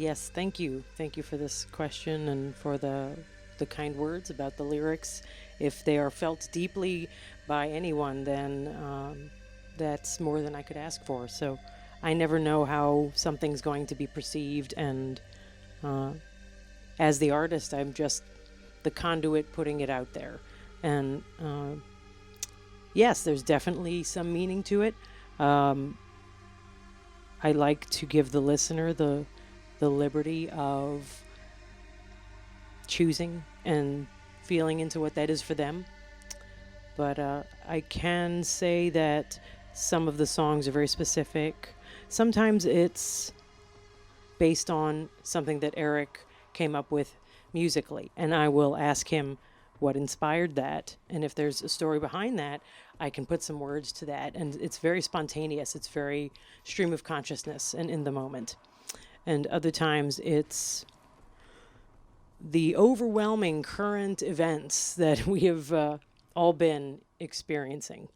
Yes, thank you. Thank you for this question and for the kind words about the lyrics. If they are felt deeply by anyone, then that's more than I could ask for. So I never know how something's going to be perceived, and uh, as the artist, I'm just the conduit putting it out there. And yes, there's definitely some meaning to it. Um, I like to give the listener the liberty of choosing and feeling into what that is for them. But I can say that some of the songs are very specific. Sometimes it's based on something that Eric came up with musically, and I will ask him what inspired that. And if there's a story behind that, I can put some words to that. And it's very spontaneous, it's very stream of consciousness and in the moment. And other times it's the overwhelming current events that we have all been experiencing.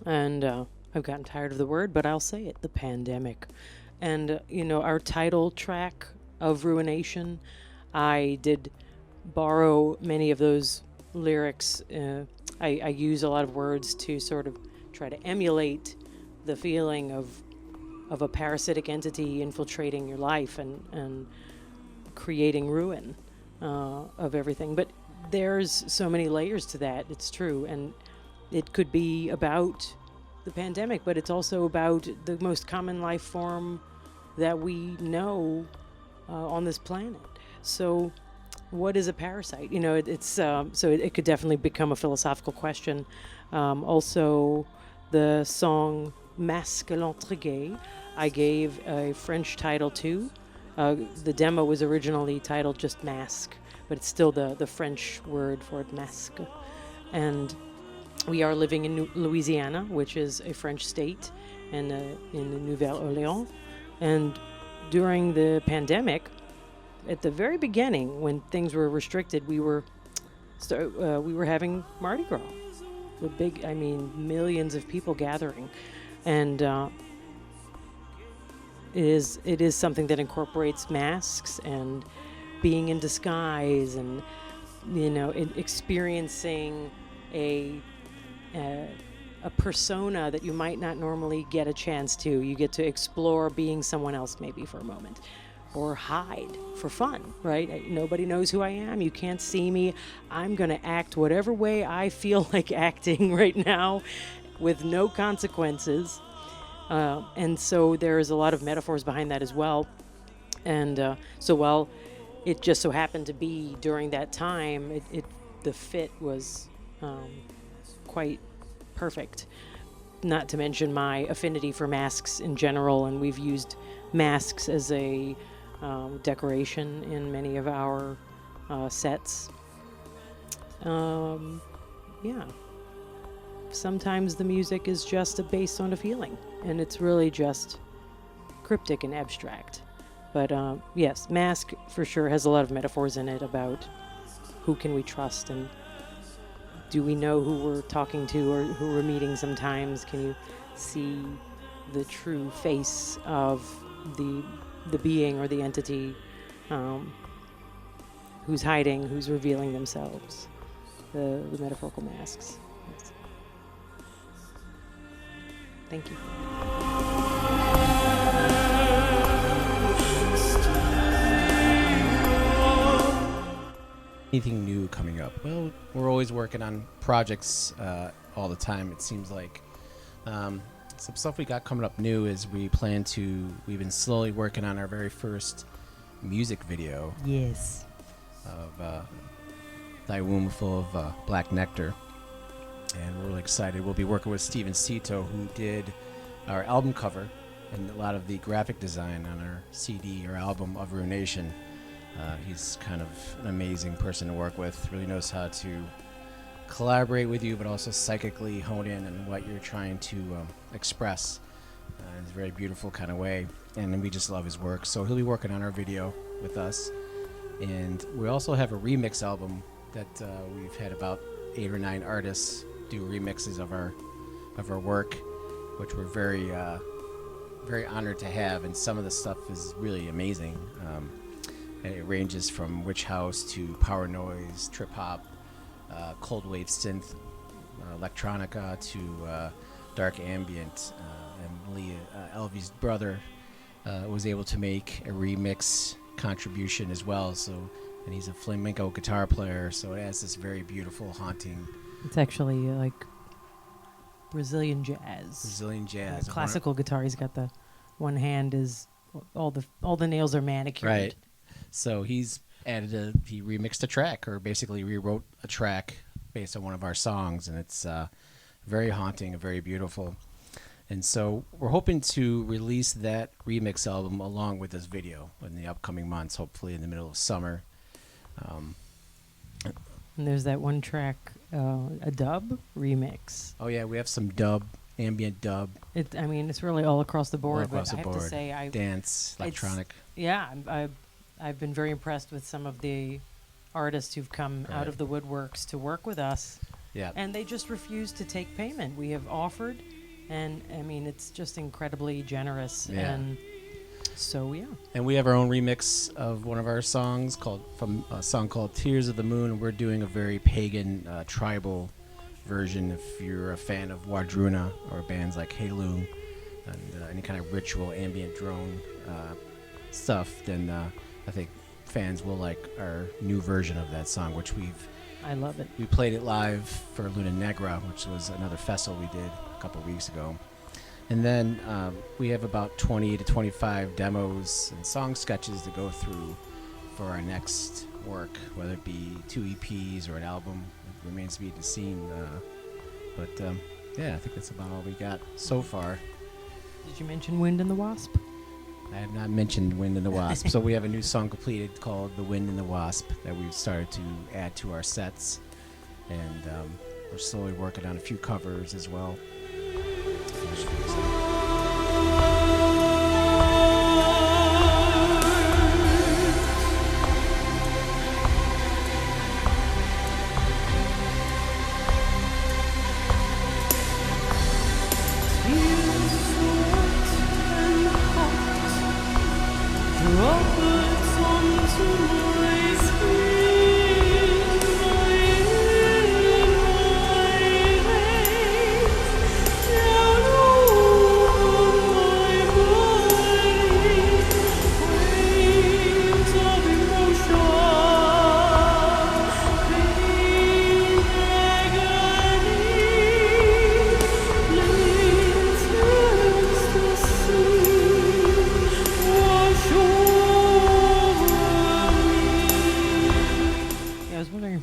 And I've gotten tired of the word, but I'll say it, the pandemic. And, our title track of Ruination, I did borrow many of those lyrics. I use a lot of words to sort of try to emulate the feeling of a parasitic entity infiltrating your life and creating ruin of everything. But there's so many layers to that, it's true. And it could be about the pandemic, but it's also about the most common life form that we know on this planet. So what is a parasite? It's so it could definitely become a philosophical question. Also, the song Masque l'Entrée, I gave a French title to. The demo was originally titled just Masque, but it's still the French word for it, masque. And we are living in Louisiana, which is a French state, and in Nouvelle-Orléans. And during the pandemic, at the very beginning, when things were restricted, we were having Mardi Gras, the big, millions of people gathering, and it is something that incorporates masks and being in disguise, and experiencing a persona that you might not normally get a chance to. You get to explore being someone else maybe for a moment, or hide for fun, right? Nobody knows who I am. You can't see me. I'm going to act whatever way I feel like acting right now with no consequences. And so there's a lot of metaphors behind that as well. And so while it just so happened to be during that time, the fit was quite perfect. Not to mention my affinity for masks in general, and we've used masks as a decoration in many of our sets. Yeah. Sometimes the music is just based on a feeling, and it's really just cryptic and abstract. But yes, Mask for sure has a lot of metaphors in it about who can we trust, and do we know who we're talking to or who we're meeting sometimes? Can you see the true face of the being or the entity who's hiding, who's revealing themselves? The metaphorical masks. Yes. Thank you. Anything new coming up? Well, we're always working on projects all the time, it seems like. Some stuff we got coming up new is we've been slowly working on our very first music video. Yes. Of Thy Womb Full of Black Nectar. And we're really excited. We'll be working with Steven Cito, who did our album cover and a lot of the graphic design on our CD or album of Ruination. He's kind of an amazing person to work with, really knows how to collaborate with you, but also psychically hone in on what you're trying to express in a very beautiful kind of way. And we just love his work. So he'll be working on our video with us. And we also have a remix album that we've had about 8 or 9 artists do remixes of our work, which we're very very honored to have, and some of the stuff is really amazing. And it ranges from witch house to power noise, trip hop, cold wave synth, electronica to dark ambient. And Lee, Elvie's brother, was able to make a remix contribution as well. So, and he's a flamenco guitar player, so it has this very beautiful, haunting It's actually like Brazilian jazz. Brazilian jazz. Classical guitar. He's got the one hand is all the nails are manicured. Right. So he remixed a track, or basically rewrote a track based on one of our songs, and it's very haunting and very beautiful. And so we're hoping to release that remix album along with this video in the upcoming months, hopefully in the middle of summer. And there's that one track, a dub remix. Oh yeah, we have some ambient dub. It's really all across the board. Across but the I board. have to say, Dance, electronic. I've been very impressed with some of the artists who've come out of the woodworks to work with us. Yeah. And they just refuse to take payment. We have offered, and it's just incredibly generous. Yeah. And so, yeah. And we have our own remix of one of our songs from a song called Tears of the Moon. And we're doing a very pagan, tribal version. If you're a fan of Wadruna or bands like Halu and any kind of ritual ambient drone stuff, then I think fans will like our new version of that song, which I love it. we played it live for Luna Negra, which was another festival we did a couple weeks ago. And then we have about 20 to 25 demos and song sketches to go through for our next work, whether it be 2 EPs or an album. It remains to be seen. But I think that's about all we got so far. Did you mention Wind and the Wasp? I have not mentioned Wind and the Wasp. So we have a new song completed called The Wind and the Wasp that we've started to add to our sets. And we're slowly working on a few covers as well.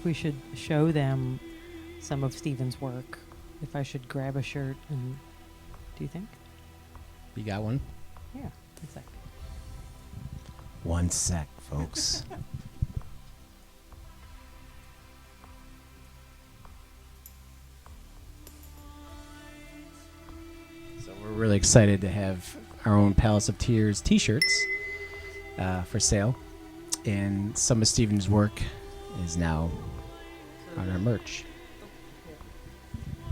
We should show them some of Steven's work. If I should grab a shirt, and do you think? You got one? Yeah, exactly. One sec, folks. So we're really excited to have our own Palace of Tears t-shirts for sale, and some of Steven's work is now on our merch.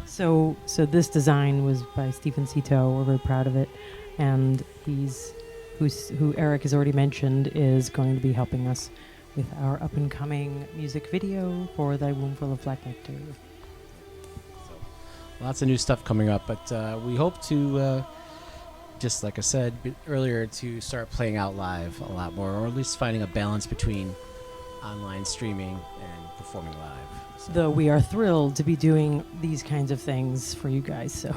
So this design was by Stephen Cito. We're very proud of it, and who Eric has already mentioned is going to be helping us with our up and coming music video for Thy Womb Full of Black Nectar. So, lots of new stuff coming up, but we hope to, just like I said earlier, to start playing out live a lot more, or at least finding a balance between online streaming and performing live. So. Though we are thrilled to be doing these kinds of things for you guys. So,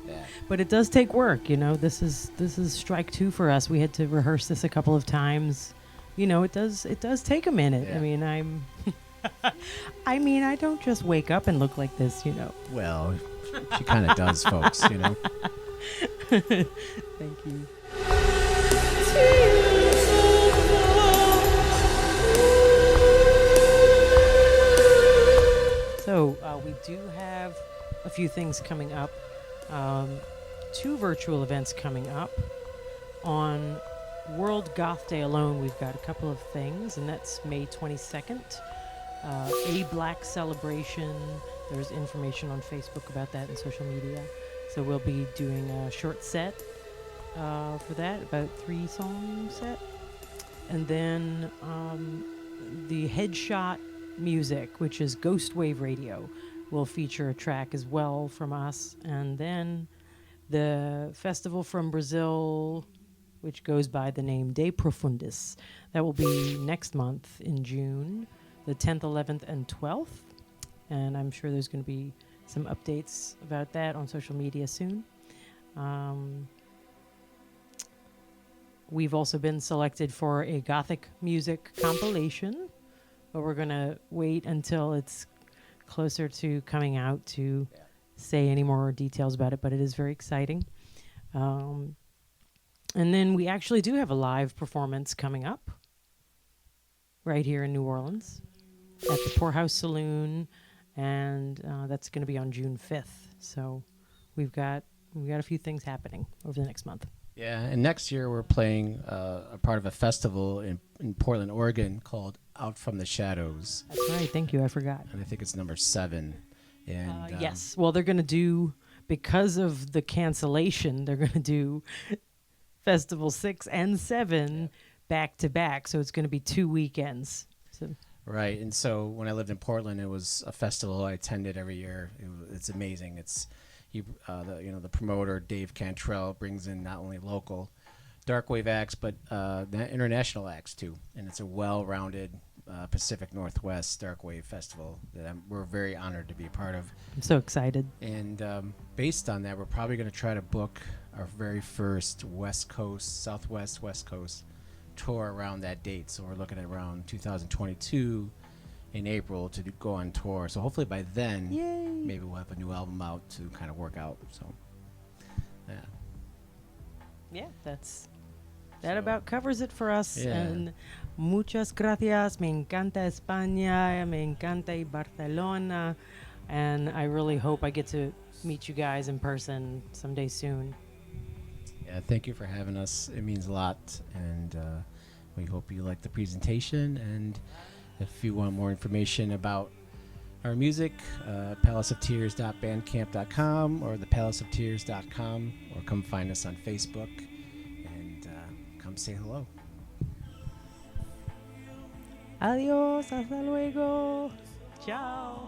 yeah. But it does take work. This is strike 2 for us. We had to rehearse this a couple of times. It does take a minute. Yeah. I don't just wake up and look like this. Well, she kind of does, folks. Thank you. So we do have a few things coming up. 2 virtual events coming up. On World Goth Day alone, we've got a couple of things, and that's May 22nd. A Black Celebration. There's information on Facebook about that and social media. So we'll be doing a short set for that, about 3 song set. And then the Headshot Music, which is Ghost Wave Radio, will feature a track as well from us. And then the festival from Brazil, which goes by the name De Profundis, that will be next month in June, the 10th, 11th, and 12th. And I'm sure there's going to be some updates about that on social media soon. We've also been selected for a Gothic music compilation, but we're going to wait until it's closer to coming out to say any more details about it, but it is very exciting. And then we actually do have a live performance coming up right here in New Orleans at the Poorhouse Saloon, and that's going to be on June 5th. So we've got a few things happening over the next month. Yeah, and next year we're playing a part of a festival in Portland, Oregon called Out from the Shadows. That's right. Thank you. I forgot. And I think it's number 7. And yes. Well, they're going to do, because of the cancellation, they're going to do Festival 6 and 7 back to back. So it's going to be 2 weekends. So. Right. And so when I lived in Portland, it was a festival I attended every year. It's amazing. It's the promoter Dave Cantrell brings in not only local darkwave acts but international acts too, and it's a well-rounded Pacific Northwest darkwave festival that we're very honored to be a part of. I'm so excited. And based on that, we're probably going to try to book our very first Southwest West Coast tour around that date. So we're looking at around 2022 in April to go on tour. So hopefully by then, Yay. maybe we'll have a new album out to kind of work out. So, yeah. Yeah, that about covers it for us. Yeah. And muchas gracias. Me encanta España. Me encanta Barcelona. And I really hope I get to meet you guys in person someday soon. Yeah, thank you for having us. It means a lot. And we hope you like the presentation. And if you want more information about our music, palaceoftears.bandcamp.com or thepalaceoftears.com, or come find us on Facebook and come say hello. Adiós, hasta luego. Ciao.